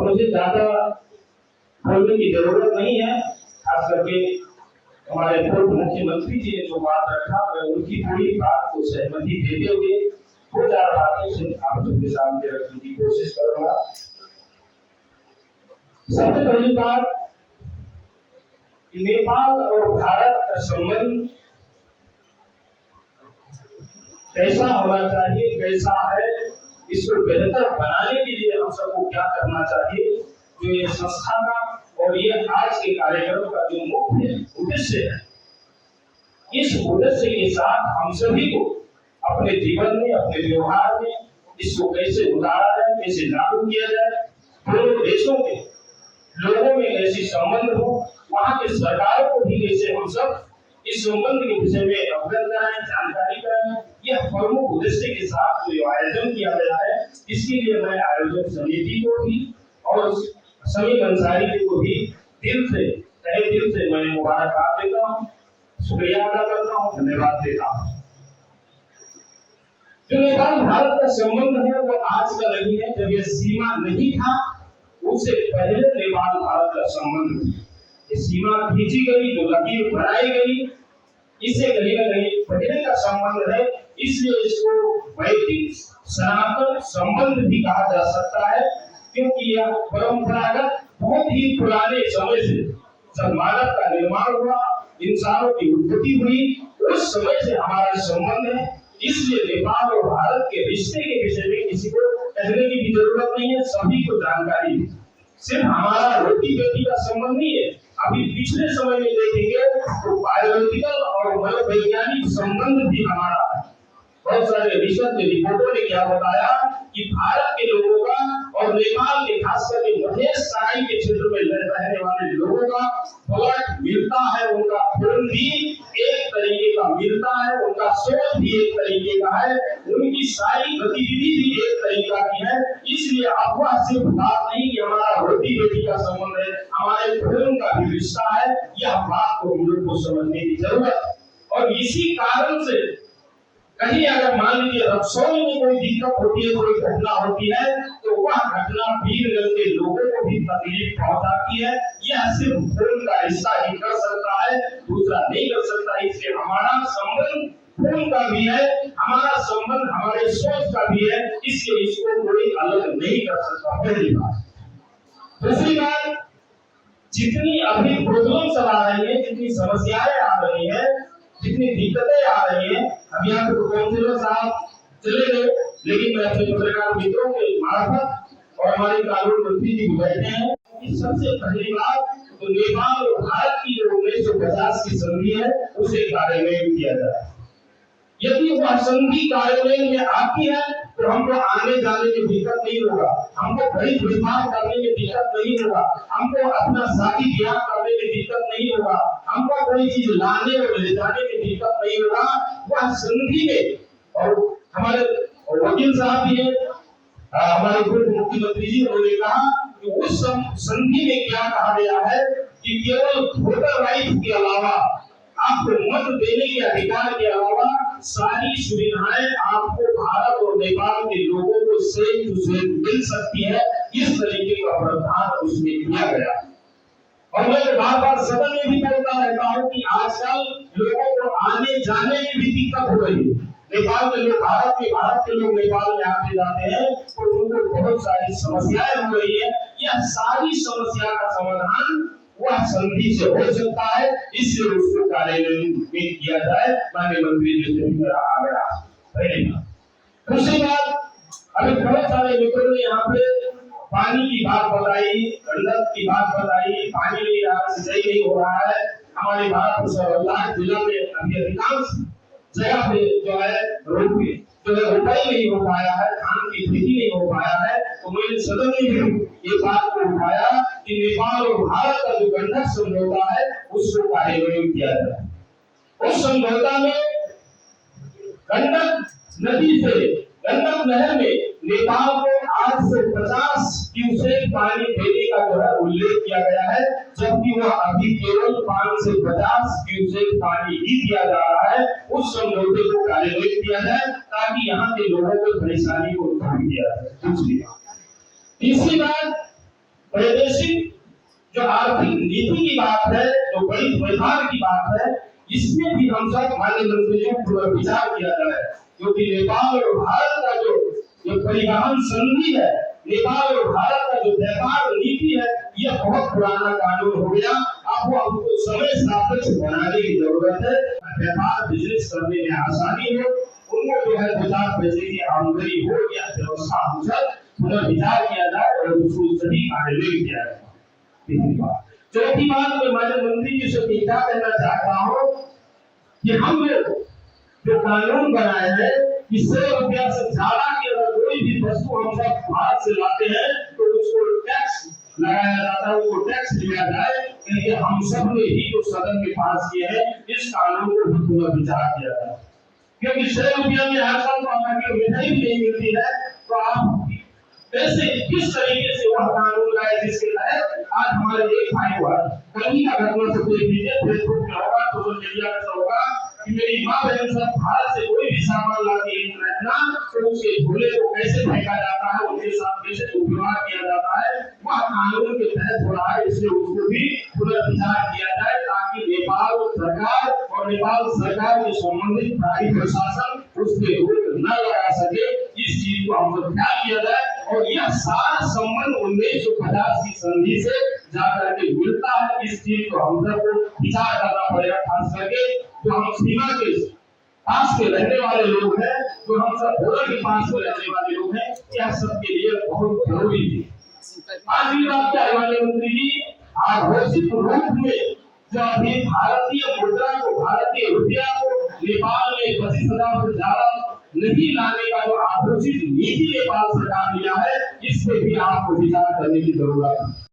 मुझे ज्यादा बोलने की जरूरत नहीं है। खास करके हमारे पूर्व मुख्यमंत्री जी ने जो बात रखा, मैं उनकी पूरी बात को सहमति देते हुए दो चार बातें से आप सबके सामने रखने की कोशिश करूंगा। सबसे पहली बात, नेपाल और भारत का संबंध कैसा होना चाहिए, कैसा है, इसको बेहतर बनाने के लिए हम सबको क्या करना चाहिए, जो ये संस्था का और ये आज के कार्यक्रम का जो मुख्य उद्देश्य है, इस उद्देश्य के साथ हम सभी को अपने जीवन में, अपने व्यवहार में इसको कैसे उतारा जाए, कैसे लागू किया जाए, दोनों देशों के लोगों में कैसे संबंध हो, वहाँ के सरकारों को भी कैसे हम सब इस संबंध के विषय में अवगत कराएं, जानकारी कराएं, यह प्रमुख उद्देश्य के साथ जो आयोजन किया गया है, इसके लिए मैं आयोजक समिति को भी और समीर अंसारी जी को भी तहे दिल से मैं मुबारकबाद देता हूँ, शुक्रिया अदा करता हूँ, धन्यवाद देता हूँ। जो नेपाल भारत का संबंध है वो आज का नहीं है, जब यह सीमा नहीं था उससे पहले नेपाल भारत का संबंध था। ये सीमा खींची गई, जो लकीर बनाई गई, इससे कहीं न कहीं पहले का संबंध है, इसलिए इसको वैदिक सनातन संबंध भी कहा जा सकता है, क्योंकि यह परंपरागत बहुत ही पुराने समय से जब मानव का निर्माण हुआ, इंसानों की उत्पत्ति हुई, उस समय से हमारा संबंध है। इसलिए नेपाल और भारत के रिश्ते के विषय में किसी को कहने की भी जरूरत नहीं है, सभी को जानकारी है। सिर्फ हमारा रोटी बेटी का संबंध नहीं है, अभी पिछले समय में देखेंगे तो बायोलॉजिकल और मनोवैज्ञानिक संबंध भी हमारा है। बहुत सारे रिसर्च रिपोर्टों ने क्या बताया कि भारत के लोगों का और नेपाल के खास करके मधेश तराई के क्षेत्र में रहने वाले लोगों का ब्लड मिलता है, उनका खून भी एक तरीके का मिलता है, उनका सोच भी एक तरीके का है, उनकी सारी गतिविधि भी एक तरीका की है। इसलिए अफवाह सिर्फ बात नहीं कि हमारा रोटी बेटी का संबंध है, हमारे खून का भी रिश्ता है, यह बात को हम लोग को समझने की जरूरत है। और इसी कारण से कहीं अगर मान लीजिए रसोई में कोई दिक्कत होती है, कोई घटना होती है, तो वह घटना वीरगंज के लोगों को भी तकलीफ पहुंचाती है। यह सिर्फ खून का रिश्ता ही कर सकता है, दूसरा नहीं कर सकता। इसलिए हमारा संबंध खून का भी है, हमारा संबंध हमारे सोच का भी है, इसलिए इसको कोई अलग नहीं कर सकता। पहली बात। दूसरी बात, जितनी अभी प्रॉब्लम्स आ रही है, जितनी समस्याएं आ रही है, जितनी दिक्कतें आ रही हैं, अभी यहाँ पे काउंसिलर साहब चले गए, लेकिन मैं अपने पत्रकार मित्रों के मार्फत और हमारे कानून मंत्री जी बैठे हैं कि सबसे पहली बात तो नेपाल और भारत की जो 1950 की संधि है उसे कार्यान्वयन किया जाए। यदि वह संधि कार्यान्वयन में आती है तो हमको आने जाने में दिक्कत नहीं होगा, हमको खरीद व्यापार करने में दिक्कत नहीं होगा, हमको अपना शादी ब्याह करने में दिक्कत नहीं होगा, हमको कोई चीज लाने और ले जाने में दिक्कत नहीं होगा। वह संधि में, और हमारे वकील साहब भी है, हमारे पूर्व मुख्यमंत्री जी, उन्होंने कहा कि उस संधि में क्या कहा गया है कि केवल वोटर राइट के अलावा, आपको मत देने के अधिकार के अलावा सारी सुविधाएं आपको भारत और नेपाल के लोगों को सेम टू सेम मिल सकती है। इस तरीके का प्रावधान उसमें किया गया। और मैं बार बार सदन में भी बोलता रहता हूँ कि आजकल लोगों को आने जाने में भी दिक्कत हो रही है। नेपाल के लोग भारत के लोग नेपाल में आते जाते हैं तो उनको बहुत सारी समस्याएं हो रही है। यह सारी समस्या का समाधान वह संधि से हो सकता है, इसलिए उसको कार्यान्वयन में किया जाए। माननीय मंत्री जी से भी मेरा आग्रह। पहली बात। दूसरी बात, अभी बहुत सारे मित्रों ने यहाँ पे पानी की बात बताई, गंडक की बात बताई, पानी नहीं रहा, सिंचाई नहीं हो रहा है। हमारे भारत जिला में अभी अधिकांश जगह पे जो है रोपाई नहीं हो पाया है, धान की खेती नहीं हो पाया है। तो मैंने सदन में भी ये बात को उठाया कि नेपाल और भारत का जो गंडक समझौता है उसको कार्यान्वयन किया जाए। उस समझौता में गंडक नदी से, गंडक नहर में नेपाल को आज से 50 क्यूसेक पानी देने का जो है उल्लेख किया गया है, जबकि वह अभी केवल 5 से 50 क्यूसेक पानी ही दिया जा रहा है। उस समझौते को कार्यान्वित किया जाए ताकि यहाँ के लोगों को परेशानी को दूर किया जाए। दूसरी बात। तीसरी बात, वैदेशिक जो आर्थिक नीति की बात है, जो बड़ी वैधानिक की बात है, इसमें भी हम सब माननीय मंत्री जी को विचार किया जाए, क्योंकि नेपाल और भारत का जो परिवहन संधि है, नेपाल और भारत का जो व्यापार नीति है, यह बहुत पुराना कानून हो गया। अब वो हमको समय सापेक्ष बनाने की जरूरत है, व्यापार बिजनेस करने में आसानी हो, उनको जो है 2-4 पैसे की आमदनी हो, यह व्यवस्था हम सब पुनर्विचार किया जाए और उसको सही कार्यान्वयन किया जाए। चौथी बात मैं माननीय मंत्री जी से क्या कहना चाहता हूँ कि हम जो कानून बनाए हैं, इससे रुपया से ज्यादा की अगर कोई भी वस्तु हम सब भारत से लाते हैं तो उसको टैक्स लगाया जाता है, उसको टैक्स लिया जाए। क्योंकि हम सब ने ही जो सदन में पास किए हैं, इस कानून को भी पुनर्विचार किया जाए, क्योंकि 100 रुपया में हर साल तो मिठाई भी नहीं मिलती है। तो आप कैसे किस तरीके से वह कानून लाए जिसके तहत आज हमारे एक भाई हुआ कहीं का घटना से देख लीजिए, फेसबुक पे होगा, सोशल मीडिया पे होगा कि मेरी माँ बहन सब भारत से कोई भी सामान लाती है रहना, तो उसके झोले को कैसे फेंका जाता है, उनके साथ कैसे दुर्व्यवहार किया जाता है, वह कानून के तहत हो रहा है। इसलिए उसको भी पुनर्विचार किया जाए ताकि नेपाल सरकार और नेपाल सरकार के संबंधित प्रारी प्रशासन उसके रोक न लगा सके। इस चीज को हम लोग ध्यान किया जाए और यह सारा संबंध 1950 की संधि से जाकर के मिलता है। इस चीज को हम सबको विचार करना पड़ेगा, खास करके जो हम सीमा के पास के रहने वाले लोग हैं, जो हम सब बॉर्डर के पास में रहने वाले लोग हैं, यह सबके लिए बहुत जरूरी है। आज की बात क्या है माननीय मंत्री जी, आघोषित रूप में जो अभी भारतीय मुद्रा को, भारतीय रुपया को नेपाल में 25,000 से ज्यादा नहीं लाने का जो आघोषित नीति नेपाल सरकार लिया है, इस पे भी आपको विचार करने की जरूरत है।